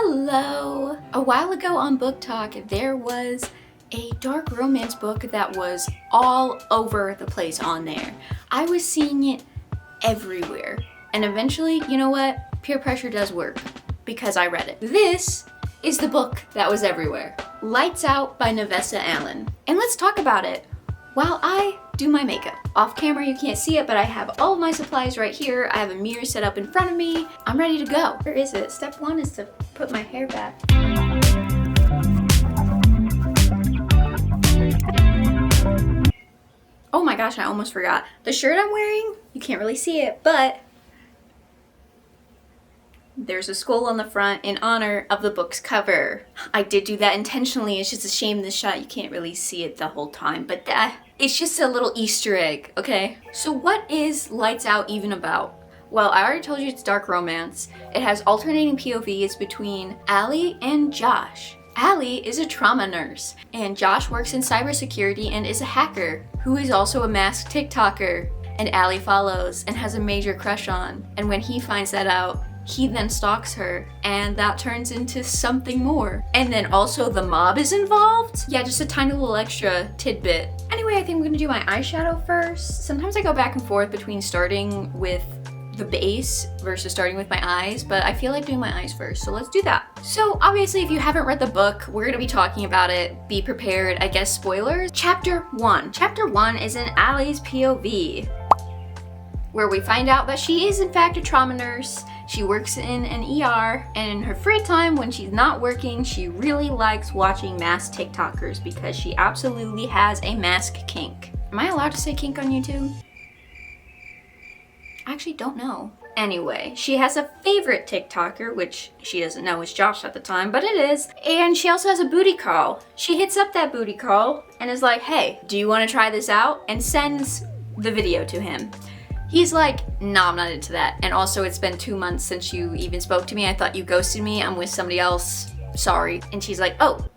Hello! A while ago on Book Talk, there was a dark romance book that was all over the place on there. I was seeing it everywhere. And eventually, you know what? Peer pressure does work because I read it. This is the book that was everywhere. Lights Out by Nevessa Allen. And let's talk about it while I do my makeup. Off camera you can't see it, but I have all of my supplies right here. I have a mirror set up in front of me. I'm ready to go. Where is it? Step one is to put my hair back. Oh my gosh, I almost forgot. The shirt I'm wearing, you can't really see it, but there's a skull on the front in honor of the book's cover. I did do that intentionally. It's just a shame in this shot you can't really see it the whole time, but it's just a little Easter egg, okay? So what is Lights Out even about? Well, I already told you it's dark romance. It has alternating POVs between Allie and Josh. Allie is a trauma nurse, and Josh works in cybersecurity and is a hacker who is also a masked TikToker. And Allie follows and has a major crush on. And when he finds that out, he then stalks her, and that turns into something more. And then also the mob is involved? Yeah, just a tiny little extra tidbit. Anyway, I think I'm gonna do my eyeshadow first. Sometimes I go back and forth between starting with the base versus starting with my eyes, but I feel like doing my eyes first, so let's do that. So obviously, if you haven't read the book, we're gonna be talking about it. Be prepared, I guess, spoilers. Chapter 1. Chapter 1 is in Allie's POV, where we find out that she is in fact a trauma nurse. She works in an ER, and in her free time when she's not working, she really likes watching masked TikTokers because she absolutely has a mask kink. Am I allowed to say kink on YouTube? I actually don't know. Anyway, she has a favorite TikToker, which she doesn't know is Josh at the time, but it is. And she also has a booty call. She hits up that booty call and is like, hey, do you want to try this out? And sends the video to him. He's like, no, I'm not into that. And also, it's been 2 months since you even spoke to me. I thought you ghosted me. I'm with somebody else. Sorry. And she's like, oh,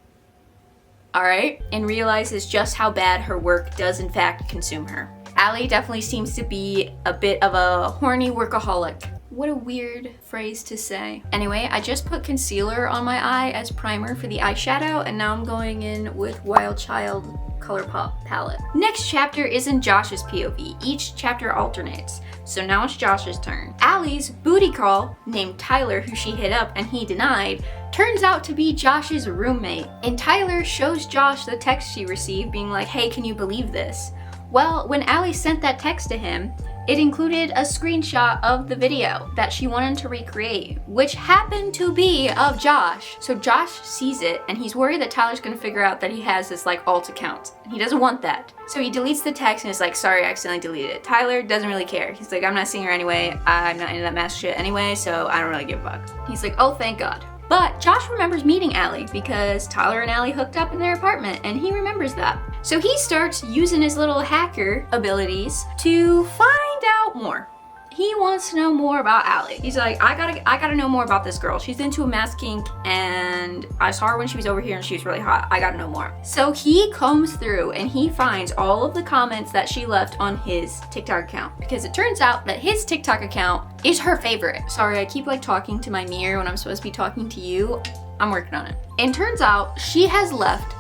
all right. And realizes just how bad her work does in fact consume her. Allie definitely seems to be a bit of a horny workaholic. What a weird phrase to say. Anyway, I just put concealer on my eye as primer for the eyeshadow, and now I'm going in with Wild Child ColourPop palette. Next chapter is in Josh's POV. Each chapter alternates. So now it's Josh's turn. Allie's booty call, named Tyler, who she hit up and he denied, turns out to be Josh's roommate. And Tyler shows Josh the text she received being like, hey, can you believe this? Well, when Allie sent that text to him, it included a screenshot of the video that she wanted to recreate, which happened to be of Josh. So Josh sees it, and he's worried that Tyler's gonna figure out that he has this like alt account, and he doesn't want that. So he deletes the text and is like, sorry, I accidentally deleted it. Tyler doesn't really care. He's like, I'm not seeing her anyway. I'm not into that mask shit anyway, so I don't really give a fuck. He's like, oh, thank God. But Josh remembers meeting Allie because Tyler and Allie hooked up in their apartment, and he remembers that. So he starts using his little hacker abilities to find out more. He wants to know more about Allie. He's like, I gotta know more about this girl. She's into a mask kink, and I saw her when she was over here and she was really hot. I gotta know more. So he combs through and he finds all of the comments that she left on his TikTok account, because it turns out that his TikTok account is her favorite. Sorry, I keep like talking to my mirror when I'm supposed to be talking to you. I'm working on it. And turns out she has left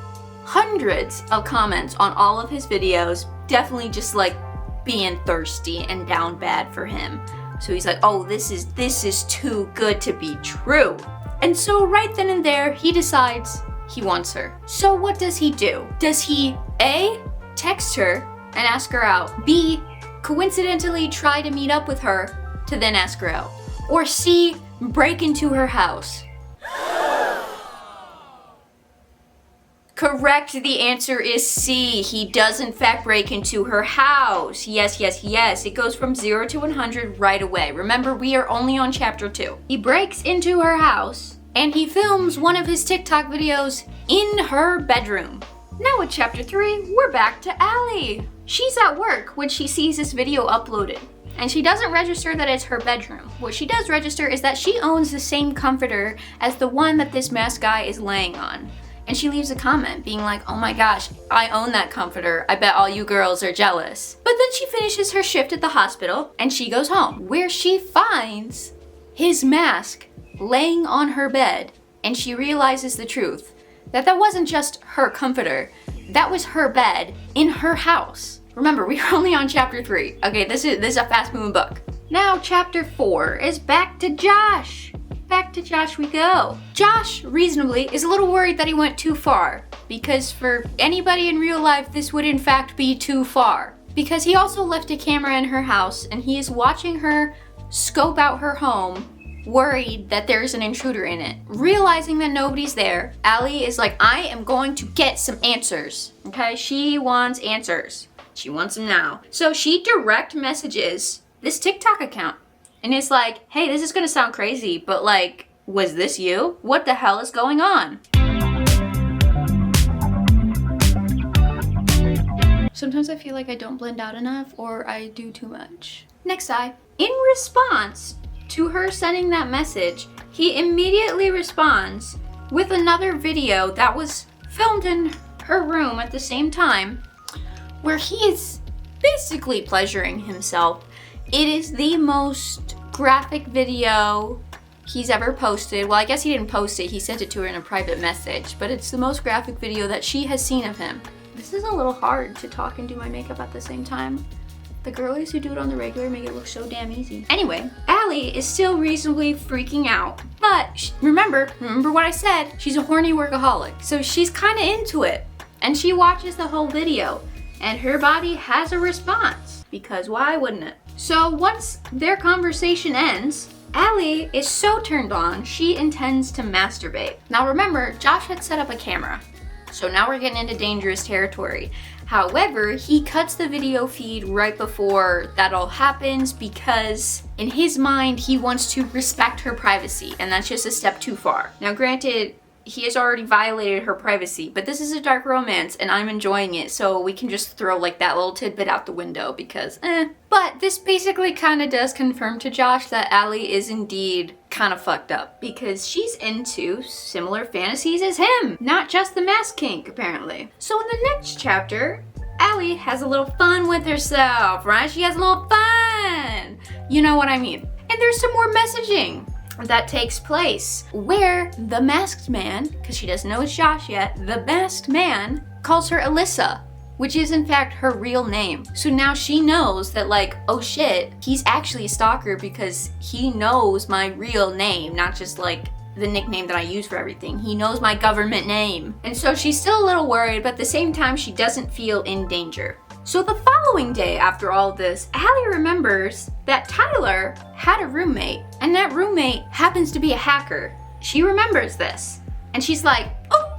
hundreds of comments on all of his videos, definitely just like being thirsty and down bad for him. So he's like, oh, this is too good to be true. And so right then and there, he decides he wants her. So what does he do? Does he A, text her and ask her out? B, coincidentally try to meet up with her to then ask her out? Or C, break into her house? Correct, the answer is C. He does in fact break into her house. Yes, yes, yes. It goes from 0 to 100 right away. Remember, we are only on chapter 2. He breaks into her house and he films one of his TikTok videos in her bedroom. Now with chapter 3, we're back to Allie. She's at work when she sees this video uploaded, and she doesn't register that it's her bedroom. What she does register is that she owns the same comforter as the one that this masked guy is laying on. And she leaves a comment being like, oh my gosh, I own that comforter. I bet all you girls are jealous. But then she finishes her shift at the hospital and she goes home, where she finds his mask laying on her bed and she realizes the truth. That wasn't just her comforter, that was her bed in her house. Remember, we are only on chapter 3. Okay, this is a fast-moving book. Now chapter 4 is back to Josh. Back to Josh we go. Josh, reasonably, is a little worried that he went too far, because for anybody in real life, this would in fact be too far. Because he also left a camera in her house, and he is watching her scope out her home, worried that there's an intruder in it. Realizing that nobody's there, Allie is like, I am going to get some answers. Okay, she wants answers. She wants them now. So she direct messages this TikTok account and is like, hey, this is gonna sound crazy, but like, was this you? What the hell is going on? Sometimes I feel like I don't blend out enough or I do too much. Next eye. In response to her sending that message, he immediately responds with another video that was filmed in her room at the same time, where he is basically pleasuring himself. It is the most graphic video he's ever posted. Well, I guess he didn't post it, he sent it to her in a private message, but it's the most graphic video that she has seen of him. This is a little hard to talk and do my makeup at the same time. The girlies who do it on the regular make it look so damn easy. Anyway, Allie is still reasonably freaking out, but remember what I said, she's a horny workaholic, so she's kind of into it. And she watches the whole video, and her body has a response, because why wouldn't it? So once their conversation ends, Allie is so turned on, she intends to masturbate. Now remember, Josh had set up a camera, so now we're getting into dangerous territory. However, he cuts the video feed right before that all happens because in his mind, he wants to respect her privacy, and that's just a step too far. Now granted, he has already violated her privacy, but this is a dark romance and I'm enjoying it, so we can just throw like that little tidbit out the window because But this basically kind of does confirm to Josh that Allie is indeed kind of fucked up because she's into similar fantasies as him, not just the mask kink apparently. So in the next chapter, Allie has a little fun with herself, right? She has a little fun. You know what I mean. And there's some more messaging that takes place where the masked man, because she doesn't know it's Josh yet, the masked man calls her Alyssa, which is in fact her real name. So now she knows that like, oh shit, he's actually a stalker because he knows my real name, not just like the nickname that I use for everything. He knows my government name. And so she's still a little worried, but at the same time, she doesn't feel in danger. So the following day after all this, Allie remembers that Tyler had a roommate, and that roommate happens to be a hacker. She remembers this, and she's like, oh,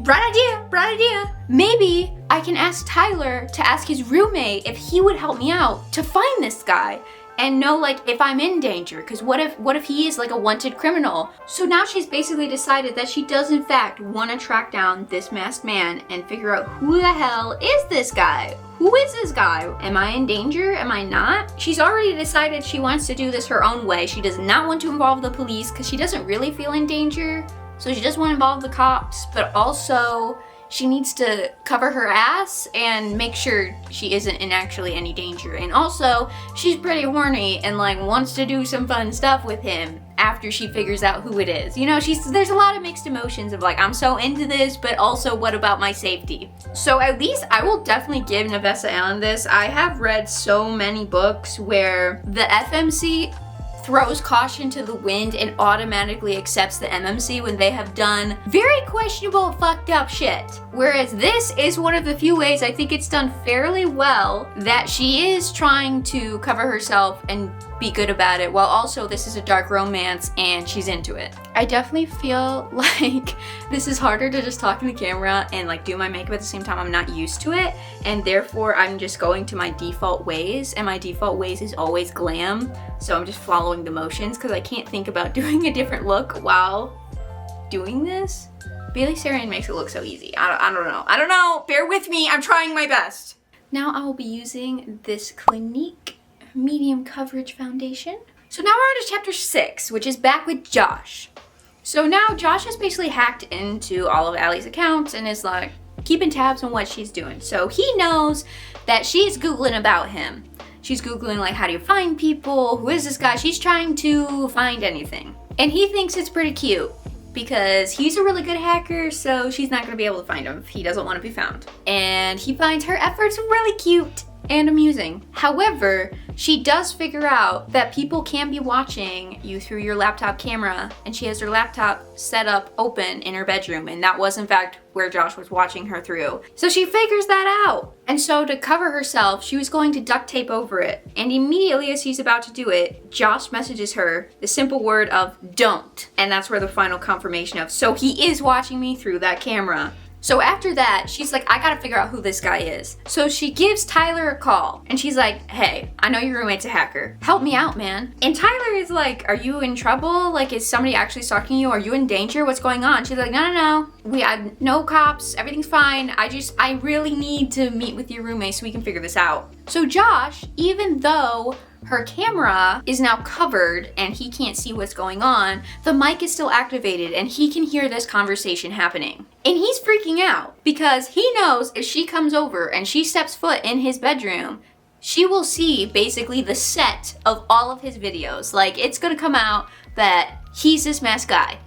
bright idea. Maybe I can ask Tyler to ask his roommate if he would help me out to find this guy and know like if I'm in danger, because what if he is like a wanted criminal? So now she's basically decided that she does in fact want to track down this masked man and figure out who the hell is this guy? Who is this guy? Am I in danger? Am I not? She's already decided she wants to do this her own way. She does not want to involve the police because she doesn't really feel in danger. So she doesn't want to involve the cops, but also she needs to cover her ass and make sure she isn't in actually any danger. And also, she's pretty horny and like wants to do some fun stuff with him after she figures out who it is. You know, there's a lot of mixed emotions of like, I'm so into this, but also what about my safety? So at least I will definitely give Navessa Allen this. I have read so many books where the FMC throws caution to the wind and automatically accepts the MMC when they have done very questionable, fucked up shit. Whereas this is one of the few ways I think it's done fairly well that she is trying to cover herself and be good about it, while also this is a dark romance and she's into it. I definitely feel like this is harder to just talk in the camera and like do my makeup at the same time. I'm not used to it, and therefore I'm just going to my default ways, and my default ways is always glam, so I'm just following the motions because I can't think about doing a different look while doing this. Bailey Sarian makes it look so easy. I don't know. Bear with me. I'm trying my best. Now I will be using this Clinique medium coverage foundation. So now we're on to chapter 6, which is back with Josh. So now Josh has basically hacked into all of Allie's accounts and is like keeping tabs on what she's doing. So he knows that she's Googling about him. She's Googling like, how do you find people? Who is this guy? She's trying to find anything. And he thinks it's pretty cute. because he's a really good hacker, so she's not gonna be able to find him if he doesn't want to be found. And he finds her efforts really cute and amusing. However, she does figure out that people can be watching you through your laptop camera, and she has her laptop set up open in her bedroom, and that was in fact where Josh was watching her through. So she figures that out. And so to cover herself, she was going to duct tape over it. And immediately as she's about to do it, Josh messages her the simple word of don't. And that's where the final confirmation of, so he is watching me through that camera. So after that, she's like, I gotta figure out who this guy is. So she gives Tyler a call and she's like, hey, I know your roommate's a hacker. Help me out, man. And Tyler is like, are you in trouble? Like, is somebody actually stalking you? Are you in danger? What's going on? She's like, no. We had no cops. Everything's fine. I really need to meet with your roommate so we can figure this out. So Josh, even though her camera is now covered and he can't see what's going on, the mic is still activated and he can hear this conversation happening. And he's freaking out because he knows if she comes over and she steps foot in his bedroom, she will see basically the set of all of his videos. Like, it's gonna come out that he's this masked guy.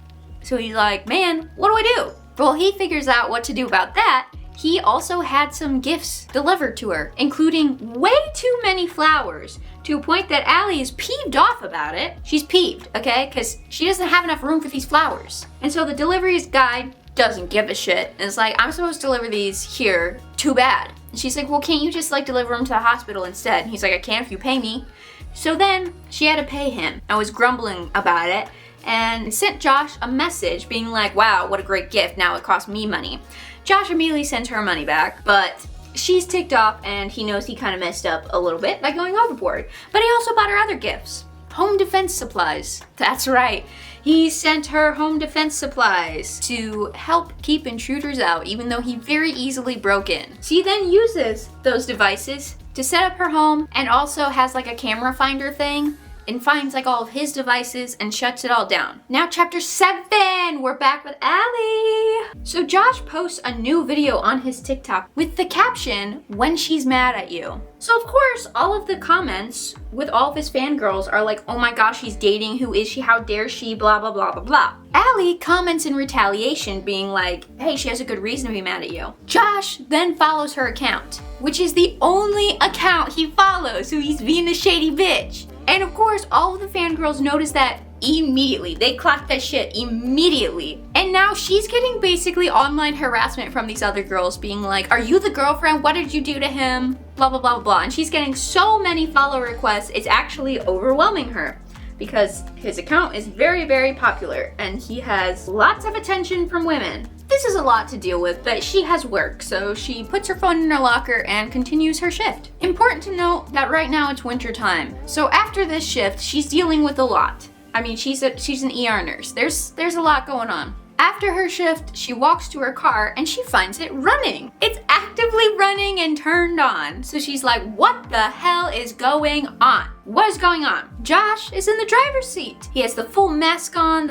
So he's like, man, what do I do? Well, he figures out what to do about that. He also had some gifts delivered to her, including way too many flowers, to a point that Allie is peeved off about it. She's peeved, okay? Because she doesn't have enough room for these flowers. And so the delivery guy doesn't give a shit. And it's like, I'm supposed to deliver these here. Too bad. And she's like, well, can't you just like deliver them to the hospital instead? And he's like, I can if you pay me. So then she had to pay him. I was grumbling about it and sent Josh a message being like, wow, what a great gift. Now it costs me money. Josh immediately sends her money back, but she's ticked off and he knows he kind of messed up a little bit by going overboard. But he also bought her other gifts. Home defense supplies. That's right. He sent her home defense supplies to help keep intruders out, even though he very easily broke in. She then uses those devices to set up her home and also has like a camera finder thing and finds like all of his devices and shuts it all down. Now chapter 7, we're back with Allie. So Josh posts a new video on his TikTok with the caption, when she's mad at you. So of course, all of the comments with all of his fangirls are like, oh my gosh, she's dating, who is she, how dare she, blah, blah, blah, blah, blah. Allie comments in retaliation being like, hey, she has a good reason to be mad at you. Josh then follows her account, which is the only account he follows, so he's being a shady bitch. And of course, all of the fangirls notice that immediately. They clocked that shit immediately. And now she's getting basically online harassment from these other girls being like, are you the girlfriend? What did you do to him? Blah, blah, blah, blah. And she's getting so many follow requests, it's actually overwhelming her because his account is very, very popular and he has lots of attention from women. This is a lot to deal with, but she has work, so she puts her phone in her locker and continues her shift. Important to note that right now it's winter time. So after this shift, she's dealing with a lot. I mean, she's an ER nurse. There's a lot going on. After her shift, she walks to her car and she finds it running. It's actively running and turned on. So she's like, what the hell is going on? What is going on? Josh is in the driver's seat. He has the full mask on,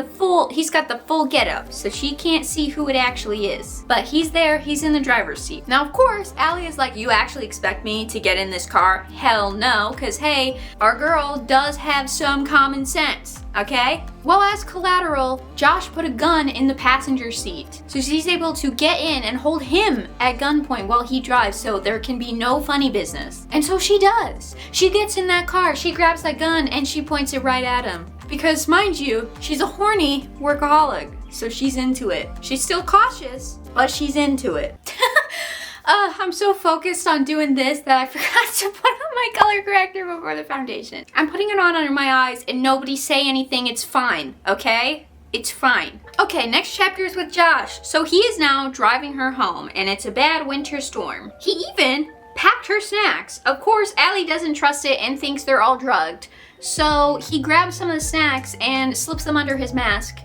he's got the full getup, so she can't see who it actually is. But he's there, he's in the driver's seat. Now, of course, Allie is like, you actually expect me to get in this car? Hell no, because hey, our girl does have some common sense, okay? Well, as collateral, Josh put a gun in the passenger seat. So she's able to get in and hold him at gunpoint while he drives so there can be no funny business. And so she does. She gets in that car, she grabs that gun and she points it right at him. Because mind you, she's a horny workaholic, so she's into it. She's still cautious, but she's into it. I'm so focused on doing this that I forgot to put on my color corrector before the foundation. I'm putting it on under my eyes and nobody say anything, it's fine, okay? It's fine. Okay, next chapter is with Josh. So he is now driving her home and it's a bad winter storm. He even packed her snacks. Of course, Allie doesn't trust it and thinks they're all drugged. So he grabs some of the snacks and slips them under his mask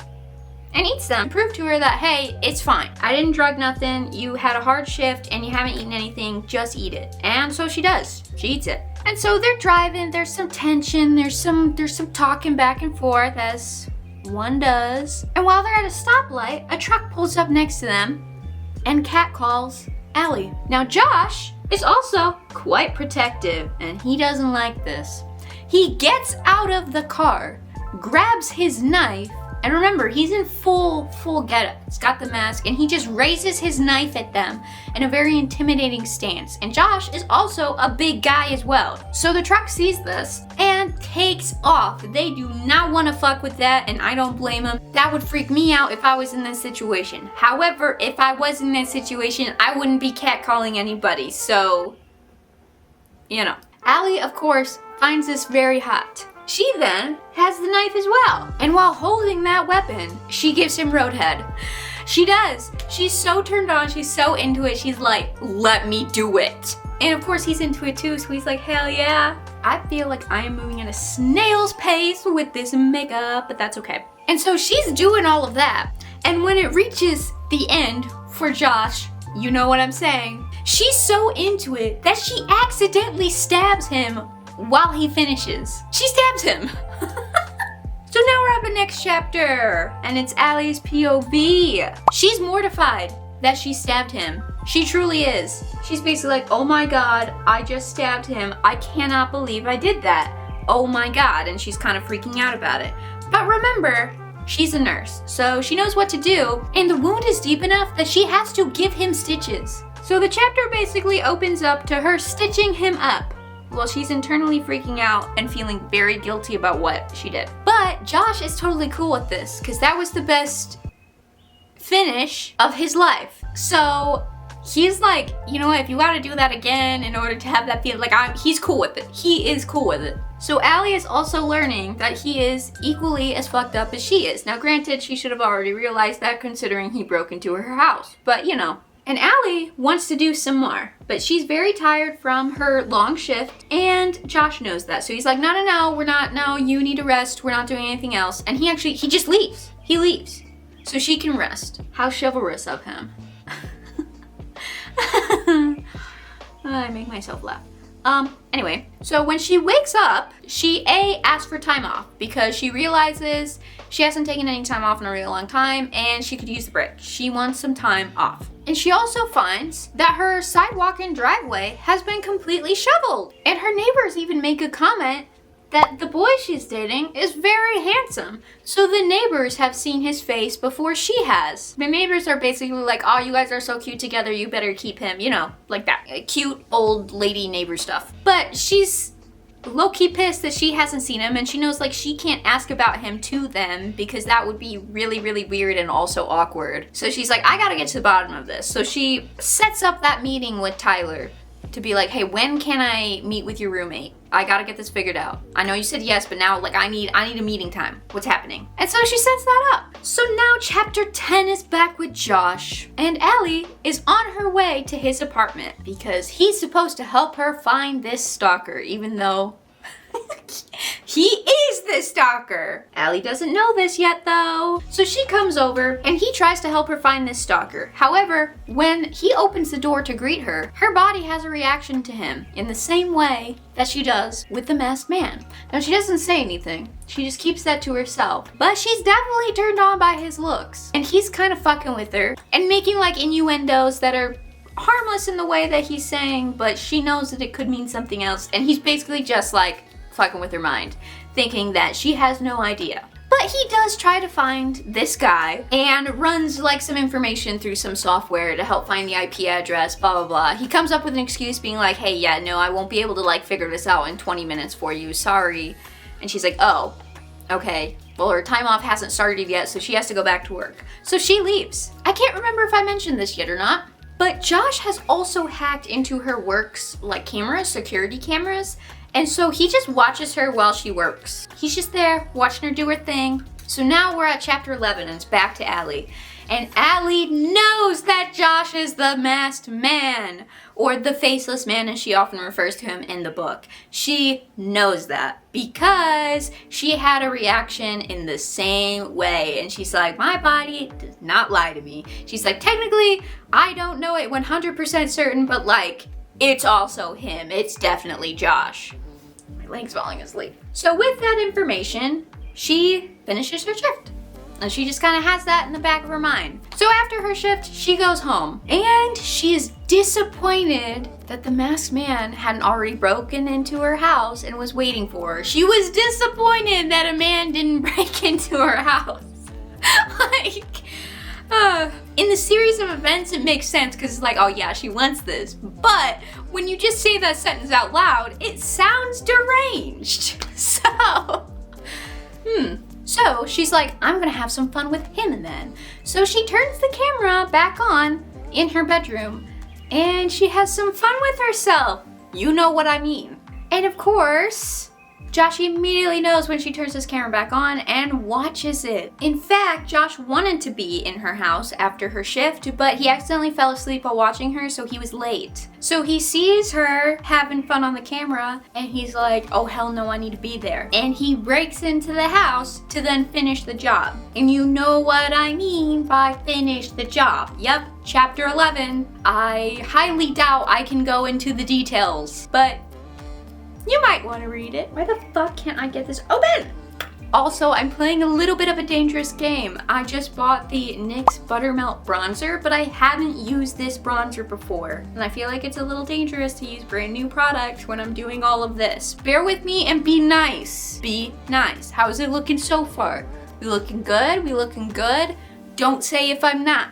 and eats them. Prove to her that, hey, it's fine. I didn't drug nothing. You had a hard shift and you haven't eaten anything. Just eat it. And so she does. She eats it. And so they're driving. There's some tension. There's some talking back and forth as one does. And while they're at a stoplight, a truck pulls up next to them and catcalls Allie. Now Josh is also quite protective and he doesn't like this. He gets out of the car, grabs his knife, And remember, he's in full getup. He's got the mask, and he just raises his knife at them in a very intimidating stance. And Josh is also a big guy as well. So the truck sees this and takes off. They do not want to fuck with that, and I don't blame them. That would freak me out if I was in this situation. However, if I was in that situation, I wouldn't be catcalling anybody. So, you know. Allie, of course, finds this very hot. She then has the knife as well. And while holding that weapon, she gives him roadhead. She does. She's so turned on. She's so into it. She's like, let me do it. And of course he's into it too. So he's like, hell yeah. I feel like I am moving at a snail's pace with this makeup, but that's okay. And so she's doing all of that. And when it reaches the end for Josh, you know what I'm saying? She's so into it that she accidentally stabs him while he finishes. She stabs him. So now we're at the next chapter, and it's Allie's POV. She's mortified that she stabbed him. She truly is. She's basically like, oh my god, I just stabbed him. I cannot believe I did that. Oh my god, and she's kind of freaking out about it. But remember, she's a nurse, so she knows what to do, and the wound is deep enough that she has to give him stitches. So the chapter basically opens up to her stitching him up. Well, she's internally freaking out and feeling very guilty about what she did. But Josh is totally cool with this because that was the best finish of his life. So he's like, you know what, if you gotta do that again in order to have that feel, like he's cool with it. He is cool with it. So Allie is also learning that he is equally as fucked up as she is. Now granted, she should have already realized that considering he broke into her house, but you know. And Allie wants to do some more, but she's very tired from her long shift, and Josh knows that. So he's like, no, we're not, no, you need to rest, we're not doing anything else. And he just leaves. He leaves. So she can rest. How chivalrous of him. I make myself laugh. Anyway, so when she wakes up, she asks for time off because she realizes she hasn't taken any time off in a really long time and she could use the break. She wants some time off. And she also finds that her sidewalk and driveway has been completely shoveled. And her neighbors even make a comment that the boy she's dating is very handsome. So the neighbors have seen his face before she has. The neighbors are basically like, oh, you guys are so cute together, you better keep him, you know, like that. Cute old lady neighbor stuff. But she's low-key pissed that she hasn't seen him, and she knows like she can't ask about him to them because that would be really, really weird and also awkward. So she's like, I gotta get to the bottom of this. So she sets up that meeting with Tyler to be like, hey, when can I meet with your roommate? I gotta get this figured out. I know you said yes, but now like I need a meeting time. What's happening? And so she sets that up. So now chapter 10 is back with Josh, and Allie is on her way to his apartment because he's supposed to help her find this stalker, even though he is the stalker. Allie doesn't know this yet though. So she comes over and he tries to help her find this stalker. However, when he opens the door to greet her, her body has a reaction to him in the same way that she does with the masked man. Now she doesn't say anything. She just keeps that to herself. But she's definitely turned on by his looks. And he's kind of fucking with her and making like innuendos that are harmless in the way that he's saying, but she knows that it could mean something else. And he's basically just like fucking with her mind, thinking that she has no idea. But he does try to find this guy and runs like some information through some software to help find the IP address, blah, blah, blah. He comes up with an excuse being like, hey, yeah, no, I won't be able to like figure this out in 20 minutes for you, sorry. And she's like, oh, okay. Well, her time off hasn't started yet, so she has to go back to work. So she leaves. I can't remember if I mentioned this yet or not, but Josh has also hacked into her work's like cameras, security cameras, and so he just watches her while she works. He's just there watching her do her thing. So now we're at chapter 11 and it's back to Allie. And Allie knows that Josh is the masked man, or the faceless man as she often refers to him in the book. She knows that because she had a reaction in the same way. And she's like, my body does not lie to me. She's like, technically, I don't know it 100% certain, but like, it's also him. It's definitely Josh. My leg's falling asleep. So with that information, she finishes her shift. And she just kind of has that in the back of her mind. So after her shift, she goes home. And she is disappointed that the masked man hadn't already broken into her house and was waiting for her. She was disappointed that a man didn't break into her house. Like, in the series of events, it makes sense because it's like, oh yeah, she wants this. But when you just say that sentence out loud, it sounds deranged. So she's like, I'm gonna have some fun with him then. So she turns the camera back on in her bedroom and she has some fun with herself. You know what I mean. And of course, Josh immediately knows when she turns his camera back on and watches it. In fact, Josh wanted to be in her house after her shift, but he accidentally fell asleep while watching her, so he was late. So he sees her having fun on the camera and he's like, oh hell no, I need to be there. And he breaks into the house to then finish the job. And you know what I mean by finish the job. Yep, chapter 11. I highly doubt I can go into the details, but you might want to read it. Why the fuck can't I get this open? Also, I'm playing a little bit of a dangerous game. I just bought the NYX Buttermelt bronzer, but I haven't used this bronzer before. And I feel like it's a little dangerous to use brand new product when I'm doing all of this. Bear with me and be nice. Be nice. How is it looking so far? We looking good? We looking good? Don't say if I'm not.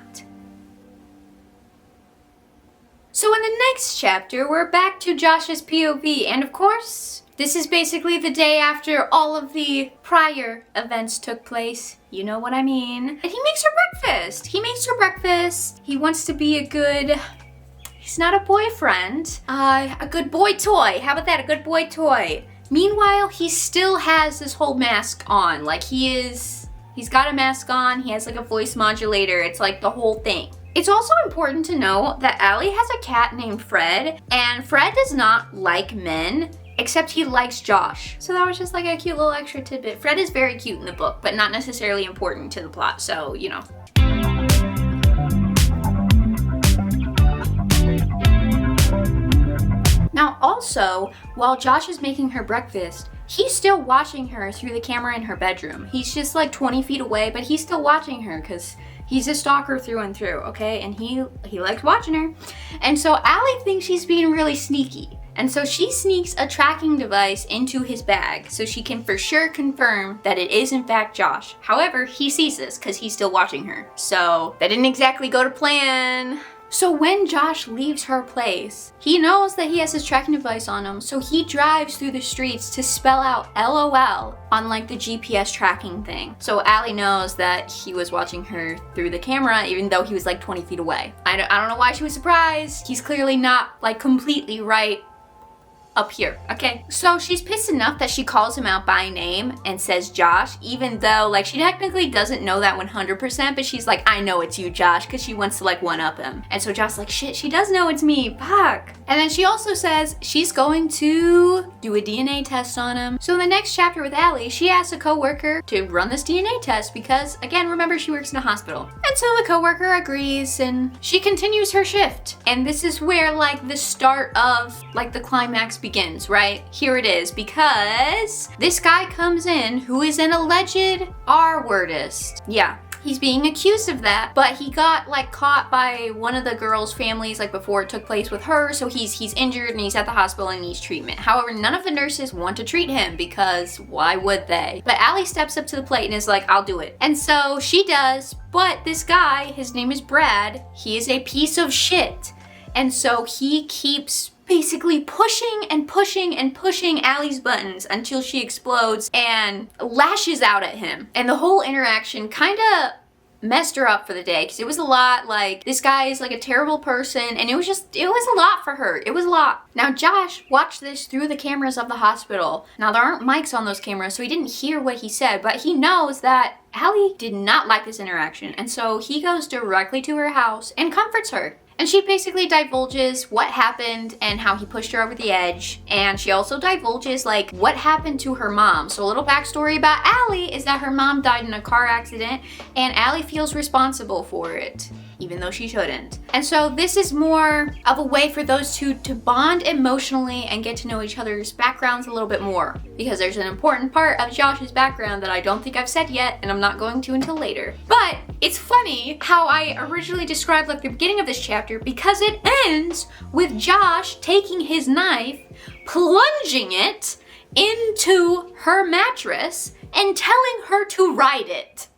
So in the next chapter, we're back to Josh's POV, and of course, this is basically the day after all of the prior events took place. You know what I mean. And he makes her breakfast. He wants to be he's not a boyfriend, a good boy toy. How about that, a good boy toy? Meanwhile, he still has this whole mask on. Like he's got a mask on, he has like a voice modulator, it's like the whole thing. It's also important to know that Allie has a cat named Fred, and Fred does not like men, except he likes Josh. So that was just like a cute little extra tidbit. Fred is very cute in the book, but not necessarily important to the plot, so, you know. Now also, while Josh is making her breakfast, he's still watching her through the camera in her bedroom. He's just like 20 feet away, but he's still watching her because he's a stalker through and through, okay? And he likes watching her. And so Allie thinks she's being really sneaky. And so she sneaks a tracking device into his bag so she can for sure confirm that it is in fact Josh. However, he sees this because he's still watching her. So that didn't exactly go to plan. So when Josh leaves her place, he knows that he has his tracking device on him, so he drives through the streets to spell out LOL on like the GPS tracking thing. So Allie knows that he was watching her through the camera even though he was like 20 feet away. I don't know why she was surprised. He's clearly not like completely right up here, okay? So she's pissed enough that she calls him out by name and says Josh, even though like she technically doesn't know that 100%, but she's like, I know it's you, Josh, because she wants to like one-up him. And so Josh's like, shit, she does know it's me, fuck. And then she also says she's going to do a DNA test on him. So in the next chapter with Allie, she asks a coworker to run this DNA test because, again, remember she works in a hospital. And so the coworker agrees and she continues her shift. And this is where like the start of like the climax begins, right? Here it is, because this guy comes in who is an alleged R-wordist. Yeah. He's being accused of that, but he got like caught by one of the girls' families like before it took place with her, so he's injured and he's at the hospital and needs treatment. However, none of the nurses want to treat him because why would they? But Allie steps up to the plate and is like, I'll do it. And so she does, but this guy, his name is Brad, he is a piece of shit. And so he keeps basically pushing and pushing and pushing Allie's buttons until she explodes and lashes out at him. And the whole interaction kind of messed her up for the day because it was a lot. Like, this guy is like a terrible person and it was a lot for her. It was a lot. Now Josh watched this through the cameras of the hospital. Now there aren't mics on those cameras, so he didn't hear what he said, but he knows that Allie did not like this interaction. And so he goes directly to her house and comforts her. And she basically divulges what happened and how he pushed her over the edge. And she also divulges like what happened to her mom. So a little backstory about Allie is that her mom died in a car accident and Allie feels responsible for it, even though she shouldn't. And so this is more of a way for those two to bond emotionally and get to know each other's backgrounds a little bit more. Because there's an important part of Josh's background that I don't think I've said yet, and I'm not going to until later. But it's funny how I originally described like the beginning of this chapter because it ends with Josh taking his knife, plunging it into her mattress, and telling her to ride it.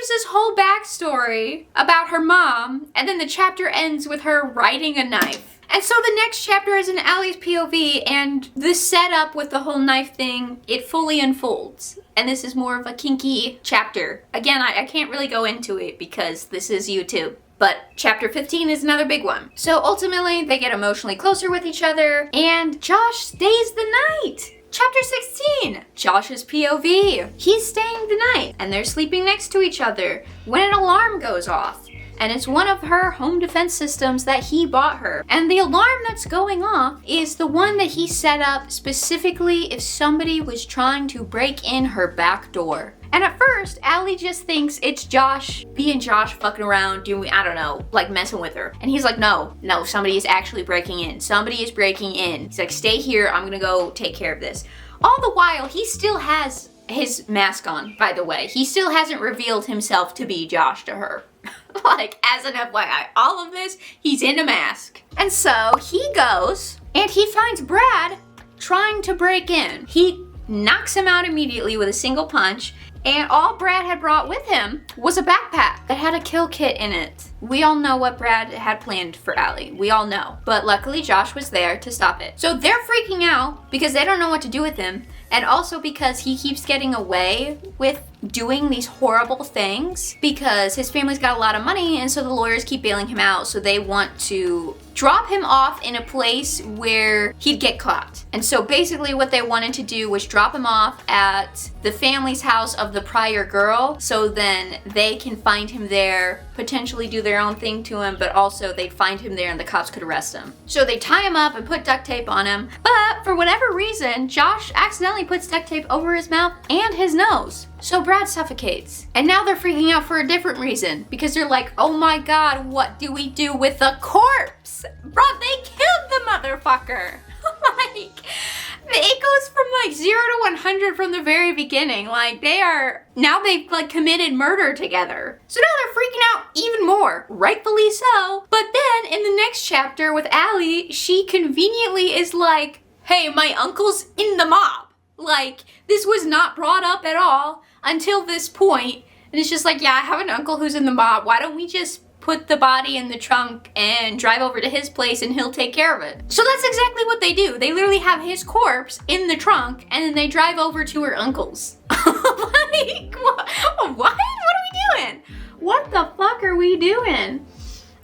gives this whole backstory about her mom, and then the chapter ends with her riding a knife. And so the next chapter is in Allie's POV, and the setup with the whole knife thing, it fully unfolds. And this is more of a kinky chapter. Again, I can't really go into it because this is YouTube. But chapter 15 is another big one. So ultimately, they get emotionally closer with each other, and Josh stays the night. Chapter 16, Josh's POV. He's staying the night, and they're sleeping next to each other when an alarm goes off. And it's one of her home defense systems that he bought her. And the alarm that's going off is the one that he set up specifically if somebody was trying to break in her back door. And at first, Allie just thinks it's Josh being Josh fucking around doing, I don't know, like messing with her. And he's like, no, somebody is actually breaking in. Somebody is breaking in. He's like, stay here, I'm gonna go take care of this. All the while, he still has his mask on, by the way. He still hasn't revealed himself to be Josh to her. Like, as an FYI, all of this, he's in a mask. And so he goes and he finds Brad trying to break in. He knocks him out immediately with a single punch, and all Brad had brought with him was a backpack that had a kill kit in it. We all know what Brad had planned for Allie. We all know. But luckily Josh was there to stop it. So they're freaking out because they don't know what to do with him, and also because he keeps getting away with doing these horrible things because his family's got a lot of money, and so the lawyers keep bailing him out, so they want to drop him off in a place where he'd get caught. And so basically what they wanted to do was drop him off at the family's house of the prior girl, so then they can find him there, potentially do their own thing to him, but also they'd find him there and the cops could arrest him. So they tie him up and put duct tape on him, but for whatever reason, Josh accidentally puts duct tape over his mouth and his nose. So Brad suffocates. And now they're freaking out for a different reason, because they're like, oh my god, what do we do with the corpse? Bro, they killed the motherfucker. Like, it goes from like 0 to 100 from the very beginning. Like, they've like committed murder together. So now they're freaking out even more, rightfully so. But then in the next chapter with Allie, she conveniently is like, hey, my uncle's in the mob. Like, this was not brought up at all until this point. And it's just like, yeah, I have an uncle who's in the mob. Why don't we just put the body in the trunk and drive over to his place and he'll take care of it? So that's exactly what they do. They literally have his corpse in the trunk and then they drive over to her uncle's. Like, what? What are we doing? What the fuck are we doing?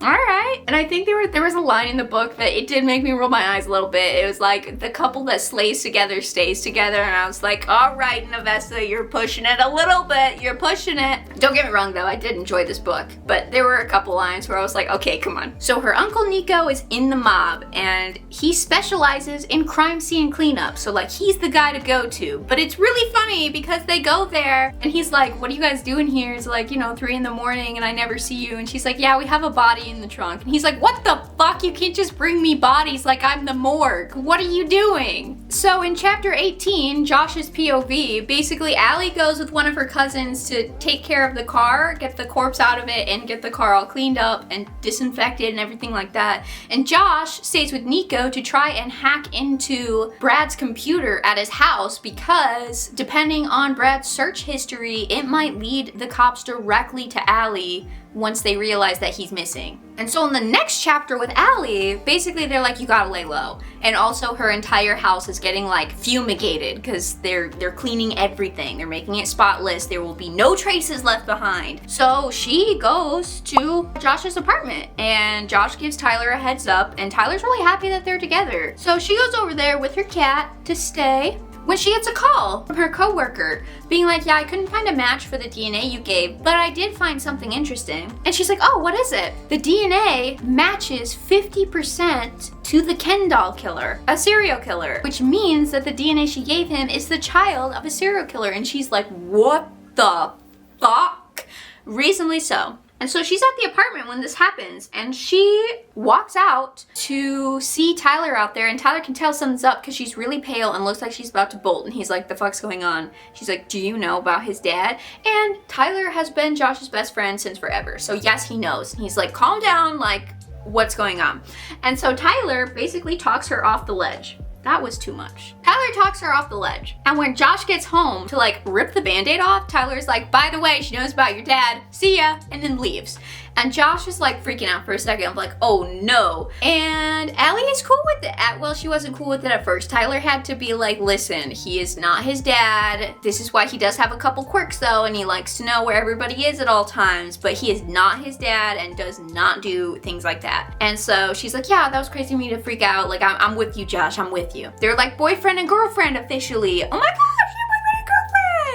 All right. And I think there was a line in the book that it did make me roll my eyes a little bit. It was like, the couple that slays together stays together. And I was like, all right, Navessa, you're pushing it a little bit. You're pushing it. Don't get me wrong, though. I did enjoy this book. But there were a couple lines where I was like, okay, come on. So her uncle Nico is in the mob and he specializes in crime scene cleanup. So like, he's the guy to go to. But it's really funny because they go there and he's like, what are you guys doing here? It's like, 3 in the morning and I never see you. And she's like, yeah, we have a body in the trunk. And he's like, what the fuck? You can't just bring me bodies like I'm the morgue. What are you doing? So in chapter 18, Josh's POV, basically Allie goes with one of her cousins to take care of the car, get the corpse out of it, and get the car all cleaned up and disinfected and everything like that. And Josh stays with Nico to try and hack into Brad's computer at his house because depending on Brad's search history, it might lead the cops directly to Allie once they realize that he's missing. And so in the next chapter with Allie, basically they're like, you gotta lay low. And also her entire house is getting like fumigated because they're cleaning everything. They're making it spotless. There will be no traces left behind. So she goes to Josh's apartment and Josh gives Tyler a heads up and Tyler's really happy that they're together. So she goes over there with her cat to stay when she gets a call from her coworker being like, yeah, I couldn't find a match for the DNA you gave, but I did find something interesting. And she's like, oh, what is it? The DNA matches 50% to the Ken doll killer, a serial killer, which means that the DNA she gave him is the child of a serial killer. And she's like, what the fuck? Reasonably so. And so she's at the apartment when this happens and she walks out to see Tyler out there and Tyler can tell something's up because she's really pale and looks like she's about to bolt and he's like, the fuck's going on? She's like, do you know about his dad? And Tyler has been Josh's best friend since forever. So yes, he knows. He's like, calm down, like, what's going on? And so Tyler basically talks her off the ledge. That was too much. Tyler talks her off the ledge. And when Josh gets home to like rip the band-aid off, Tyler's like, by the way, she knows about your dad. See ya. And then leaves. And Josh is like freaking out for a second. I'm like, oh no. And Allie is cool with it. Well, she wasn't cool with it at first. Tyler had to be like, listen, he is not his dad. This is why he does have a couple quirks though, and he likes to know where everybody is at all times, but he is not his dad and does not do things like that. And so she's like, yeah, that was crazy of me to freak out. Like, I'm with you, Josh, I'm with you. They're like boyfriend and girlfriend officially. Oh my gosh, they're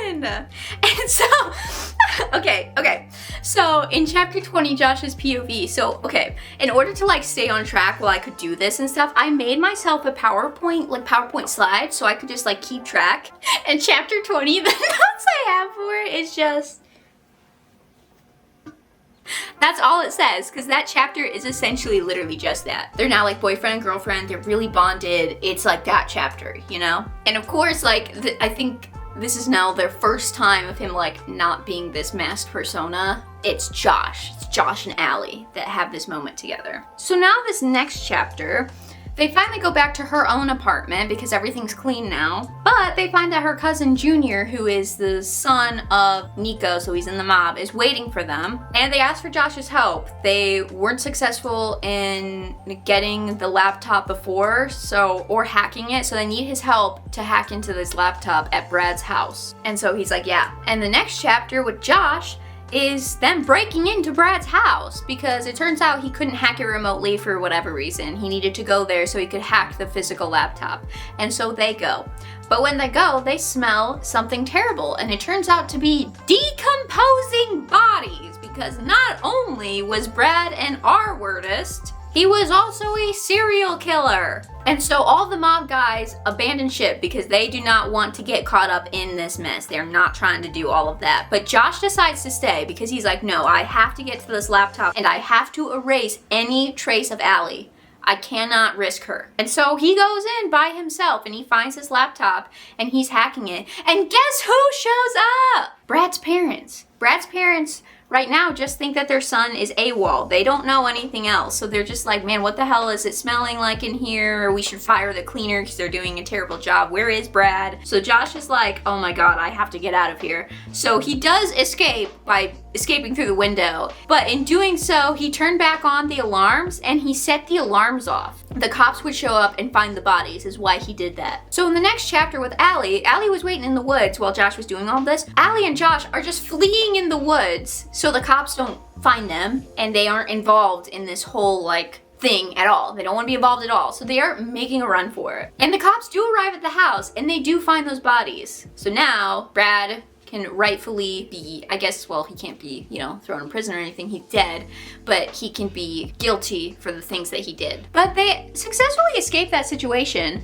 boyfriend and girlfriend. And so, okay. So in chapter 20, Josh's POV. So, okay, in order to like stay on track while I could do this and stuff, I made myself a PowerPoint slide so I could just like keep track. And chapter 20, the notes I have for it is just, that's all it says, because that chapter is essentially literally just that. They're now like boyfriend and girlfriend, they're really bonded. It's like that chapter, you know? And of course, like, I think this is now their first time of him like not being this masked persona. It's Josh and Allie that have this moment together. So now this next chapter, they finally go back to her own apartment because everything's clean now. But they find that her cousin Junior, who is the son of Nico, so he's in the mob, is waiting for them. And they ask for Josh's help. They weren't successful in getting the laptop before, or hacking it, so they need his help to hack into this laptop at Brad's house. And so he's like, yeah. And the next chapter with Josh is them breaking into Brad's house because it turns out he couldn't hack it remotely for whatever reason. He needed to go there so he could hack the physical laptop. And so they go. But when they go, they smell something terrible, and it turns out to be decomposing bodies, because not only was Brad an R-wordist, he was also a serial killer. And so all the mob guys abandon ship because they do not want to get caught up in this mess. They're not trying to do all of that. But Josh decides to stay because he's like, no, I have to get to this laptop and I have to erase any trace of Allie. I cannot risk her. And so he goes in by himself and he finds his laptop and he's hacking it. And guess who shows up? Brad's parents. Brad's parents right now just think that their son is AWOL. They don't know anything else. So they're just like, man, what the hell is it smelling like in here? Or we should fire the cleaner because they're doing a terrible job. Where is Brad? So Josh is like, oh my God, I have to get out of here. So he does escape by escaping through the window. But in doing so, he turned back on the alarms and he set the alarms off. The cops would show up and find the bodies is why he did that. So in the next chapter with Allie was waiting in the woods while Josh was doing all this. Allie and Josh are just fleeing in the woods so the cops don't find them and they aren't involved in this whole like thing at all. They don't want to be involved at all. So they are making a run for it. And the cops do arrive at the house and they do find those bodies. So now Brad can rightfully be, I guess, well, he can't be, thrown in prison or anything, he's dead, but he can be guilty for the things that he did. But they successfully escaped that situation,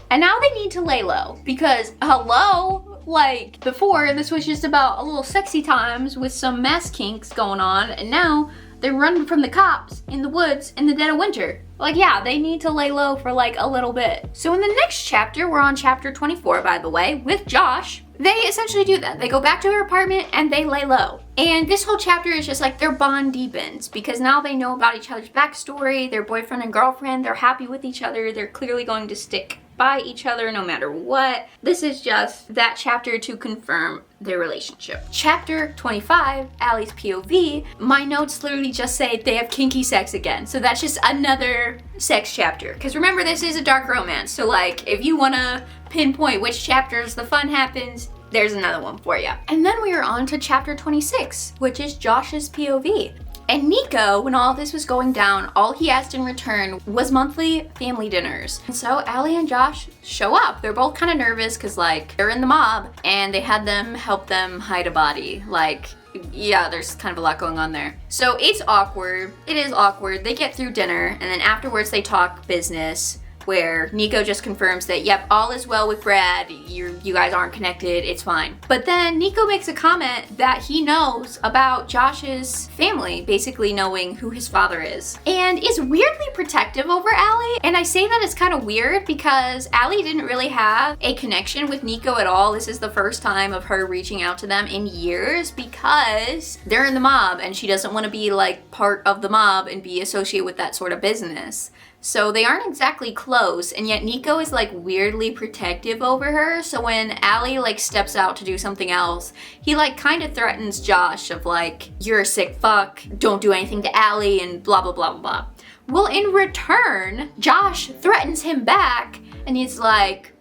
and now they need to lay low, because hello, like before, this was just about a little sexy times with some mess kinks going on, and now they're running from the cops in the woods in the dead of winter. Like, yeah, they need to lay low for like a little bit. So in the next chapter, we're on chapter 24, by the way, with Josh. They essentially do that. They go back to her apartment and they lay low. And this whole chapter is just like their bond deepens because now they know about each other's backstory, their boyfriend and girlfriend, they're happy with each other, they're clearly going to stick by each other no matter what. This is just that chapter to confirm their relationship. Chapter 25, Allie's POV, my notes literally just say they have kinky sex again. So that's just another sex chapter. Because remember, this is a dark romance. So like, if you want to pinpoint which chapters the fun happens, there's another one for you. And then we are on to chapter 26, which is Josh's POV. And Nico, when all this was going down, all he asked in return was monthly family dinners. And so Allie and Josh show up. They're both kind of nervous because like they're in the mob and they had them help them hide a body. Like, yeah, there's kind of a lot going on there. So it's awkward. It is awkward. They get through dinner and then afterwards they talk business, where Nico just confirms that, yep, all is well with Brad, you guys aren't connected, it's fine. But then Nico makes a comment that he knows about Josh's family, basically knowing who his father is, and is weirdly protective over Allie. And I say that it's kind of weird because Allie didn't really have a connection with Nico at all. This is the first time of her reaching out to them in years because they're in the mob and she doesn't want to be like part of the mob and be associated with that sort of business. So they aren't exactly close, and yet Nico is like weirdly protective over her. So when Allie like steps out to do something else, he like kind of threatens Josh of like, you're a sick fuck, don't do anything to Allie, and blah blah blah blah. Well, in return, Josh threatens him back, and he's like,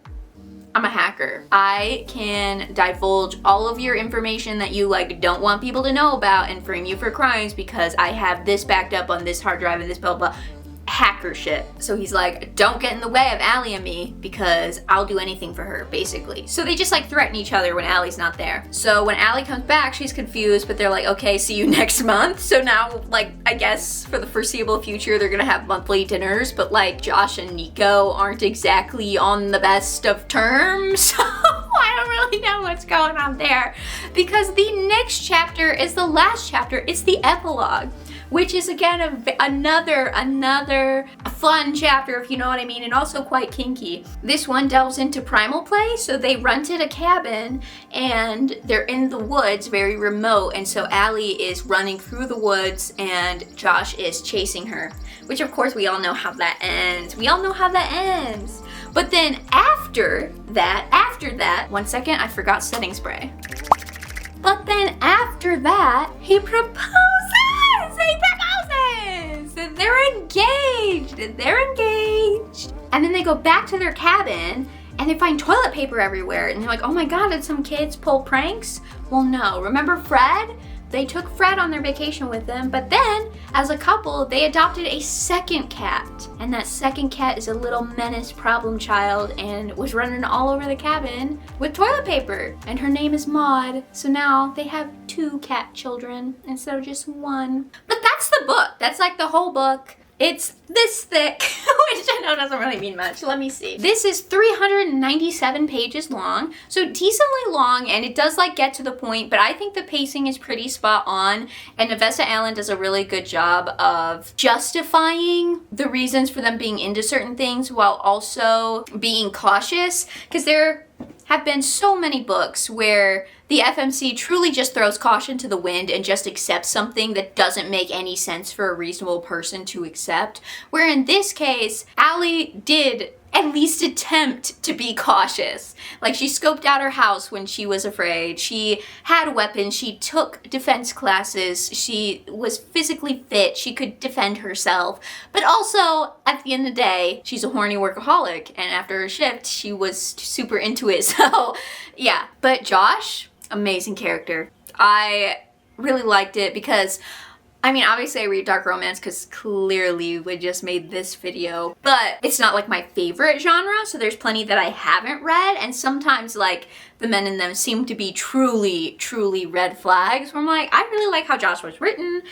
I'm a hacker. I can divulge all of your information that you like don't want people to know about and frame you for crimes because I have this backed up on this hard drive and this blah blah. Hacker shit. So he's like, don't get in the way of Allie and me because I'll do anything for her, basically. So they just like threaten each other when Allie's not there. So when Allie comes back, she's confused, but they're like, okay, see you next month. So now, like, I guess for the foreseeable future, they're gonna have monthly dinners, but like Josh and Nico aren't exactly on the best of terms. So I don't really know what's going on there because the next chapter is the last chapter. It's the epilogue, which is again another fun chapter, if you know what I mean, and also quite kinky. This one delves into primal play, so they rented a cabin and they're in the woods, very remote, and so Allie is running through the woods and Josh is chasing her, which of course we all know how that ends. But then after that, one second, I forgot setting spray. But then after that, he proposes! They're engaged! And then they go back to their cabin and they find toilet paper everywhere. And they're like, oh my god, did some kids pull pranks? Well, no. Remember Fred? They took Fred on their vacation with them, but then, as a couple, they adopted a second cat. And that second cat is a little menace problem child and was running all over the cabin with toilet paper. And her name is Maud. So now they have 2 cat children instead of just 1. But that's the book. That's like the whole book. It's this thick, which I know doesn't really mean much. Let me see. This is 397 pages long, so decently long, and it does like get to the point, but I think the pacing is pretty spot on, and Nevesta Allen does a really good job of justifying the reasons for them being into certain things while also being cautious, because there have been so many books where the FMC truly just throws caution to the wind and just accepts something that doesn't make any sense for a reasonable person to accept. Where in this case, Allie did at least attempt to be cautious. Like, she scoped out her house when she was afraid. She had weapons. She took defense classes. She was physically fit. She could defend herself. But also, at the end of the day, she's a horny workaholic. And after her shift, she was super into it. So, yeah. But Josh, amazing character. I really liked it because, I mean, obviously I read dark romance because clearly we just made this video, but it's not like my favorite genre, so there's plenty that I haven't read, and sometimes like the men in them seem to be truly red flags where I'm like, I really like how Josh was written.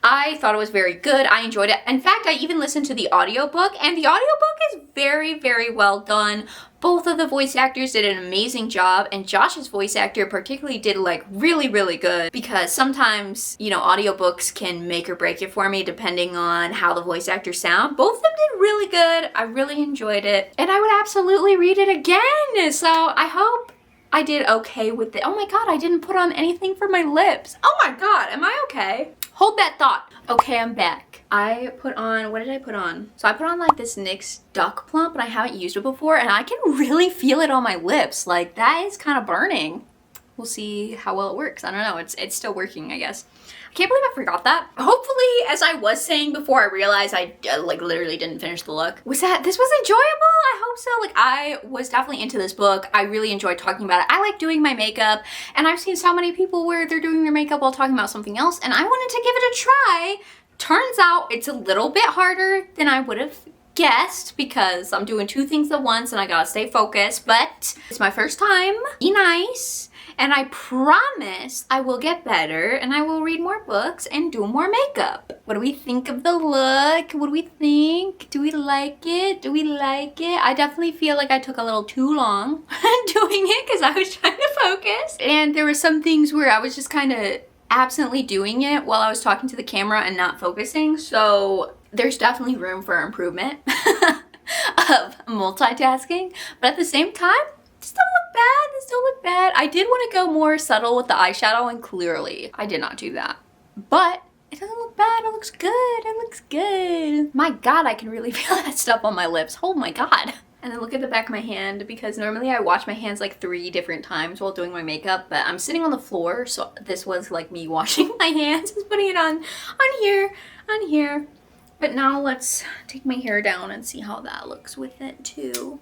I thought it was very good. I enjoyed it. In fact, I even listened to the audiobook, and the audiobook is very well done. Both of the voice actors did an amazing job, and Josh's voice actor particularly did like really good, because sometimes, you know, audiobooks can make or break it for me depending on how the voice actors sound. Both of them did really good. I really enjoyed it, and I would absolutely read it again. So I hope I did okay with it. Oh my god, I didn't put on anything for my lips. Oh my god, am I okay? Hold that thought. Okay, I'm back. I put on, what did I put on? So I put on like this NYX Duck Plump, and I haven't used it before, and I can really feel it on my lips. Like, that is kind of burning. We'll see how well it works. I don't know, it's still working, I guess. I can't believe I forgot that. Hopefully, as I was saying before, I realized I like literally didn't finish the look. This was enjoyable? I hope so. Like, I was definitely into this book. I really enjoyed talking about it. I like doing my makeup, and I've seen so many people where they're doing their makeup while talking about something else, and I wanted to give it a try. Turns out it's a little bit harder than I would have guessed because I'm doing 2 things at once and I gotta stay focused, but it's my first time. Be nice. And I promise I will get better and I will read more books and do more makeup. What do we think of the look? What do we think? Do we like it? Do we like it? I definitely feel like I took a little too long doing it because I was trying to focus. And there were some things where I was just kind of absently doing it while I was talking to the camera and not focusing. So there's definitely room for improvement of multitasking. But at the same time, this don't look bad. I did want to go more subtle with the eyeshadow, and clearly I did not do that. But It doesn't look bad. It looks good. It looks good. My God, I can really feel that stuff on my lips. Oh my God. And then look at the back of my hand, because normally I wash my hands like 3 different times while doing my makeup, but I'm sitting on the floor, so this was like me washing my hands and putting it on here. But now let's take my hair down and see how that looks with it too.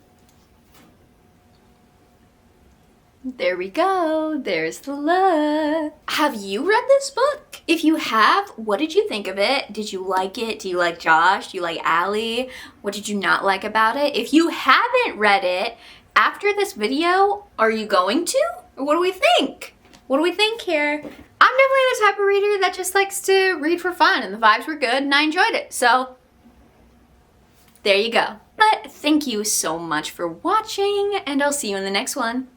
There we go. There's the look. Have you read this book? If you have, what did you think of it? Did you like it? Do you like Josh? Do you like Allie? What did you not like about it? If you haven't read it, after this video, are you going to? Or what do we think? What do we think here? I'm definitely the type of reader that just likes to read for fun, and the vibes were good and I enjoyed it. So there you go. But thank you so much for watching, and I'll see you in the next one.